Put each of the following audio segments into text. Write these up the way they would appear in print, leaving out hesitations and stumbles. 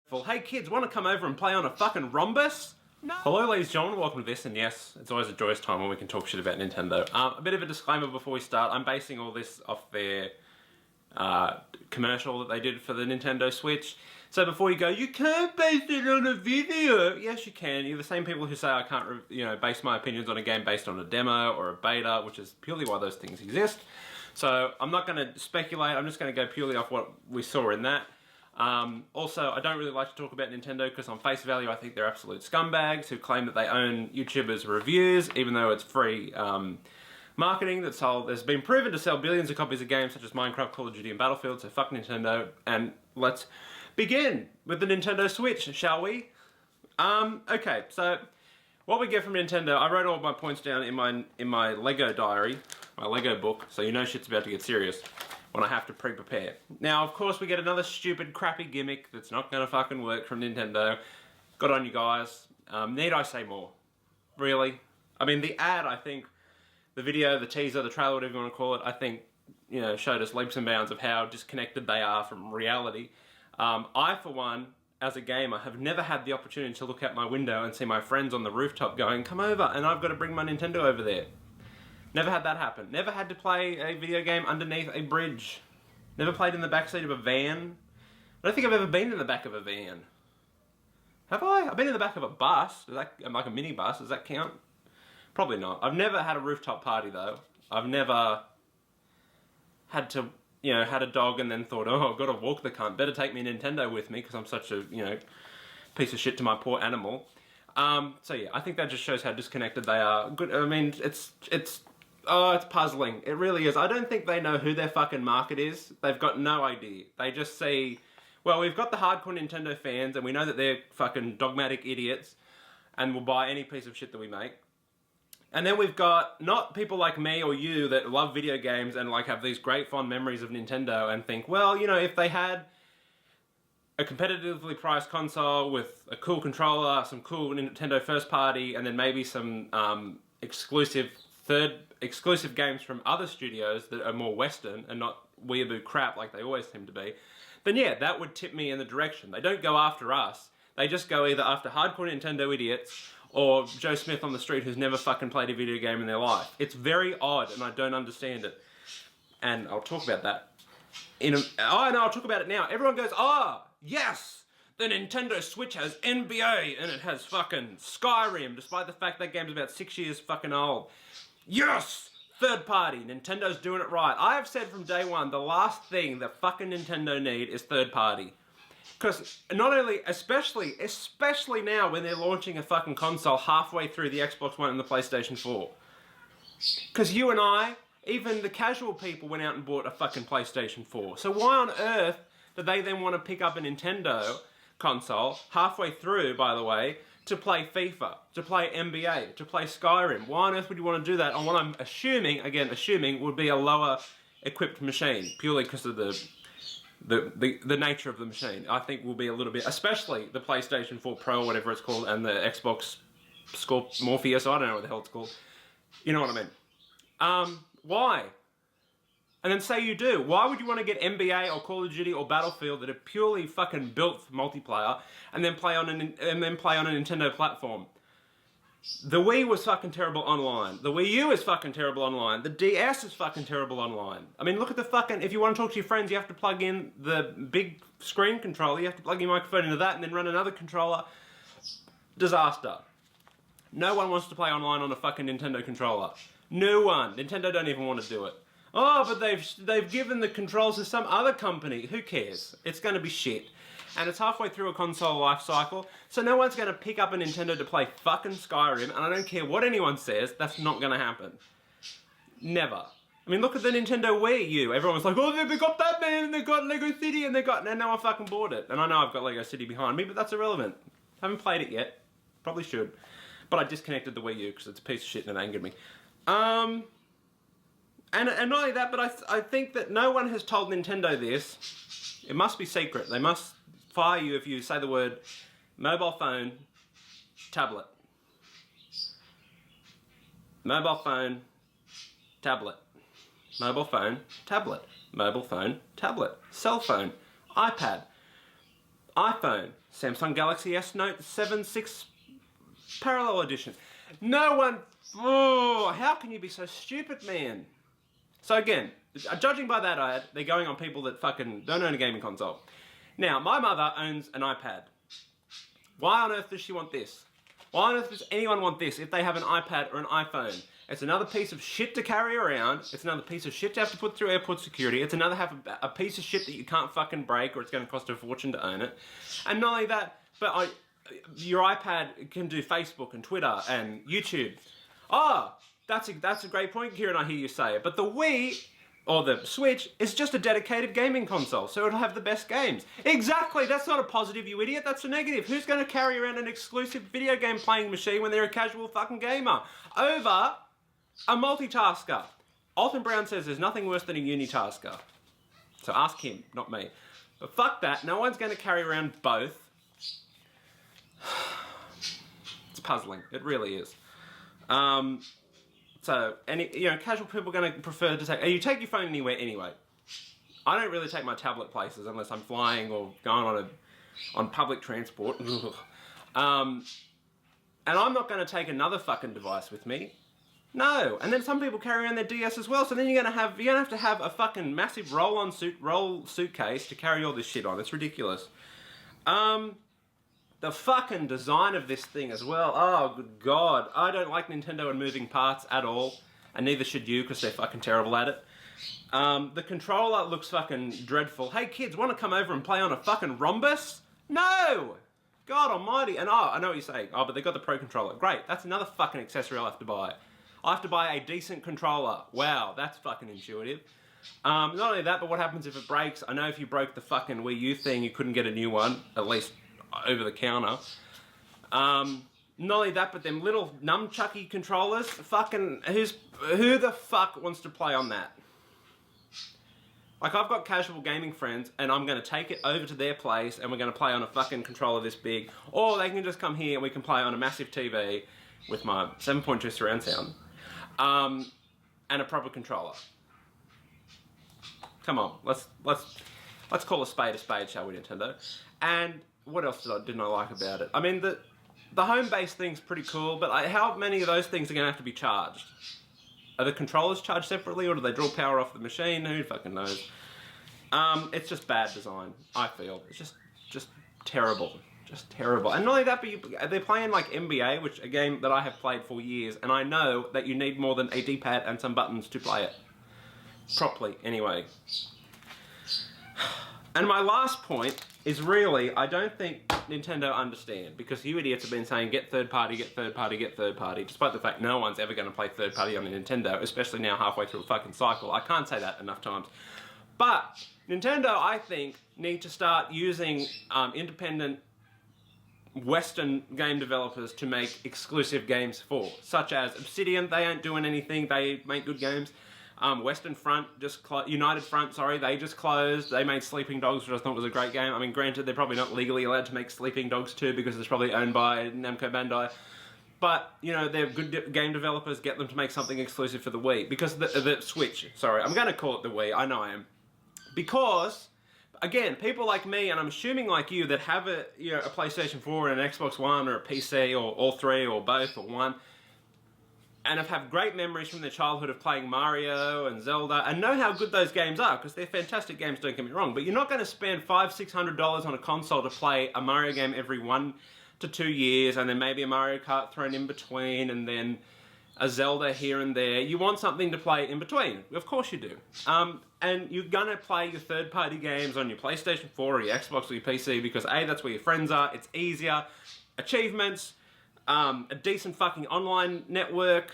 Hey kids, want to come over and play on a fucking rhombus? No. Hello ladies and gentlemen, welcome to this, and yes, it's always a joyous time when we can talk shit about Nintendo. A bit of a disclaimer before we start, I'm basing all this off their commercial that they did for the Nintendo Switch. So before you go, you can't base it on a video. Yes you can. You're the same people who say I can't base my opinions on a game based on a demo or a beta, which is purely why those things exist. So I'm not going to speculate, I'm just going to go purely off what we saw in that. Also, I don't really like to talk about Nintendo because on face value I think they're absolute scumbags who claim that they own YouTubers' reviews, even though it's free marketing that's been proven to sell billions of copies of games such as Minecraft, Call of Duty and Battlefield, so fuck Nintendo. And let's begin with the Nintendo Switch, shall we? Okay, so what we get from Nintendo, I wrote all my points down in my Lego diary, my Lego book, so you know shit's about to get serious when I have to pre-prepare. Now, of course, we get another stupid, crappy gimmick that's not gonna fucking work from Nintendo. Good on you guys. Need I say more? Really? I mean, the ad, I think, the video, the teaser, the trailer, whatever you want to call it, I think, you know, showed us leaps and bounds of how disconnected they are from reality. I, for one, as a gamer, have never had the opportunity to look out my window and see my friends on the rooftop going, come over, and I've got to bring my Nintendo over there. Never had that happen. Never had to play a video game underneath a bridge. Never played in the backseat of a van. I don't think I've ever been in the back of a van. Have I? I've been in the back of a bus. Does that, like a mini bus, does that count? Probably not. I've never had a rooftop party though. I've never had to, you know, had a dog and then thought, oh, I've got to walk the cunt. Better take me a Nintendo with me because I'm such a, you know, piece of shit to my poor animal. So yeah, I think that just shows how disconnected they are. Good. I mean, it's puzzling. It really is. I don't think they know who their fucking market is. They've got no idea. They just see, well, we've got the hardcore Nintendo fans and we know that they're fucking dogmatic idiots and will buy any piece of shit that we make. And then we've got not people like me or you that love video games and like have these great fond memories of Nintendo and think, well, you know, if they had a competitively priced console with a cool controller, some cool Nintendo first party, and then maybe some exclusive games from other studios that are more Western and not weeaboo crap like they always seem to be, then yeah, that would tip me in the direction. They don't go after us. They just go either after hardcore Nintendo idiots or Joe Smith on the street who's never fucking played a video game in their life. It's very odd and I don't understand it. And I'll talk about that I'll talk about it now. Everyone goes, oh, yes! The Nintendo Switch has NBA and it has fucking Skyrim, despite the fact that game's about 6 years fucking old. Yes! Third party. Nintendo's doing it right. I have said from day one, the last thing that fucking Nintendo need is third party. Because not only, especially now when they're launching a fucking console halfway through the Xbox One and the PlayStation 4. Because you and I, even the casual people went out and bought a fucking PlayStation 4. So why on earth do they then want to pick up a Nintendo console, halfway through, by the way, to play FIFA, to play NBA, to play Skyrim? Why on earth would you want to do that on what I'm assuming, again, assuming, would be a lower equipped machine, purely because of the nature of the machine. I think will be a little bit, especially the PlayStation 4 Pro, whatever it's called, and the Xbox Morpheus, I don't know what the hell it's called. You know what I mean? Why? And then say you do. Why would you want to get NBA or Call of Duty or Battlefield that are purely fucking built for multiplayer and then play on a Nintendo platform? The Wii was fucking terrible online. The Wii U is fucking terrible online. The DS is fucking terrible online. I mean, look at the fucking, if you want to talk to your friends, you have to plug in the big screen controller, you have to plug your microphone into that and then run another controller. Disaster. No one wants to play online on a fucking Nintendo controller. No one. Nintendo don't even want to do it. Oh, but they've given the controls to some other company. Who cares? It's going to be shit. And it's halfway through a console life cycle, so no one's going to pick up a Nintendo to play fucking Skyrim, and I don't care what anyone says, that's not going to happen. Never. I mean, look at the Nintendo Wii U. Everyone's like, oh, they've got Batman, and they've got Lego City, and now I fucking bought it. And I know I've got Lego City behind me, but that's irrelevant. Haven't played it yet. Probably should. But I disconnected the Wii U because it's a piece of shit and it angered me. And not only that, but I think that no one has told Nintendo this. It must be secret. They must fire you if you say the word mobile phone, tablet. Mobile phone, tablet. Mobile phone, tablet. Mobile phone, tablet. Cell phone, iPad. iPhone, Samsung Galaxy S Note 7 6 Parallel Edition. No one... Oh, how can you be so stupid, man? So again, judging by that ad, they're going on people that fucking don't own a gaming console. Now, my mother owns an iPad. Why on earth does she want this? Why on earth does anyone want this if they have an iPad or an iPhone? It's another piece of shit to carry around. It's another piece of shit to have to put through airport security. It's another a piece of shit that you can't fucking break, or it's going to cost a fortune to own it. And not only that, but your iPad can do Facebook and Twitter and YouTube. Oh, that's a great point, Kieran, I hear you say it. But the Wii, or the Switch, is just a dedicated gaming console, so it'll have the best games. Exactly, that's not a positive, you idiot, that's a negative. Who's going to carry around an exclusive video game playing machine when they're a casual fucking gamer? Over a multitasker. Alton Brown says there's nothing worse than a unitasker. So ask him, not me. But fuck that, no one's going to carry around both. It's puzzling, it really is. So, casual people are going to prefer to take... You take your phone anywhere anyway. I don't really take my tablet places unless I'm flying or going on public transport. And I'm not going to take another fucking device with me. No. And then some people carry around their DS as well, so then you're going to have to have a fucking massive roll suitcase to carry all this shit on. It's ridiculous. The fucking design of this thing as well. Oh, good God. I don't like Nintendo and moving parts at all. And neither should you, because they're fucking terrible at it. The controller looks fucking dreadful. Hey kids, want to come over and play on a fucking rhombus? No! God almighty. And I know what you're saying. Oh, but they got the Pro Controller. Great. That's another fucking accessory I'll have to buy. I'll have to buy a decent controller. Wow, that's fucking intuitive. Not only that, but what happens if it breaks? I know if you broke the fucking Wii U thing, you couldn't get a new one. At least over the counter. Not only that, but them little nunchucky controllers. Fucking, who the fuck wants to play on that? Like, I've got casual gaming friends, and I'm going to take it over to their place, and we're going to play on a fucking controller this big. Or they can just come here, and we can play on a massive TV with my 7.2 surround sound. And a proper controller. Come on, let's call a spade, shall we, Nintendo? And what else didn't I like about it? I mean, the home-based thing's pretty cool, but how many of those things are going to have to be charged? Are the controllers charged separately, or do they draw power off the machine? Who fucking knows? It's just bad design, I feel. It's just terrible. Just terrible. And not only that, but they're playing like NBA, which a game that I have played for years, and I know that you need more than a D-pad and some buttons to play it. Properly, anyway. And my last point is really, I don't think Nintendo understand, because you idiots have been saying get third party, get third party, get third party, despite the fact no one's ever going to play third party on a Nintendo, especially now halfway through a fucking cycle. I can't say that enough times. But Nintendo, I think, need to start using independent Western game developers to make exclusive games for, such as Obsidian. They ain't doing anything, they make good games. Western Front United Front, sorry, they just closed. They made Sleeping Dogs, which I thought was a great game. I mean, granted, they're probably not legally allowed to make Sleeping Dogs 2 because it's probably owned by Namco Bandai. But, you know, they're good game developers, get them to make something exclusive for the Wii. Because the Switch, sorry, I'm going to call it the Wii, I know I am. Because, again, people like me, and I'm assuming like you, that have a PlayStation 4 and an Xbox One or a PC, or all three, or both, or one, and have had great memories from their childhood of playing Mario and Zelda, and know how good those games are, because they're fantastic games, don't get me wrong, but you're not going to spend $500-600 on a console to play a Mario game every 1 to 2 years, and then maybe a Mario Kart thrown in between, and then a Zelda here and there. You want something to play in between. Of course you do. And you're going to play your third-party games on your PlayStation 4 or your Xbox or your PC, because A, that's where your friends are, it's easier, achievements, a decent fucking online network.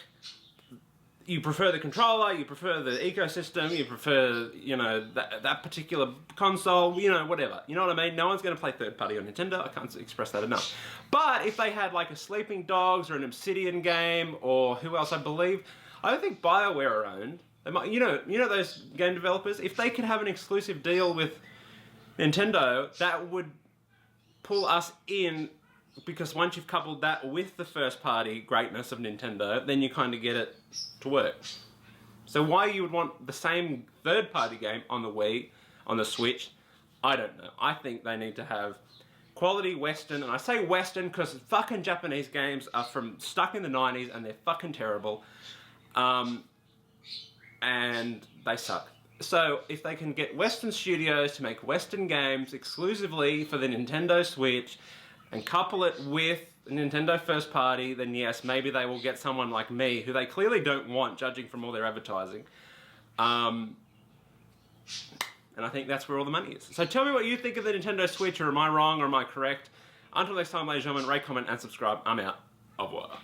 You prefer the controller, you prefer the ecosystem, you prefer, you know, that particular console, you know, whatever. You know what I mean? No one's going to play third party on Nintendo. I can't express that enough. But if they had like a Sleeping Dogs or an Obsidian game, or who else I believe, I don't think BioWare are owned. They might, you know those game developers? If they could have an exclusive deal with Nintendo, that would pull us in. Because once you've coupled that with the first-party greatness of Nintendo, then you kind of get it to work. So why you would want the same third-party game on the Wii, on the Switch, I don't know. I think they need to have quality Western, and I say Western because fucking Japanese games are from stuck in the 90s and they're fucking terrible. And they suck. So if they can get Western studios to make Western games exclusively for the Nintendo Switch and couple it with Nintendo first party, then yes, maybe they will get someone like me, who they clearly don't want, judging from all their advertising. And I think that's where all the money is. So tell me what you think of the Nintendo Switch, or am I wrong, or am I correct? Until next time, ladies and gentlemen, rate, comment, and subscribe. I'm out. Au revoir.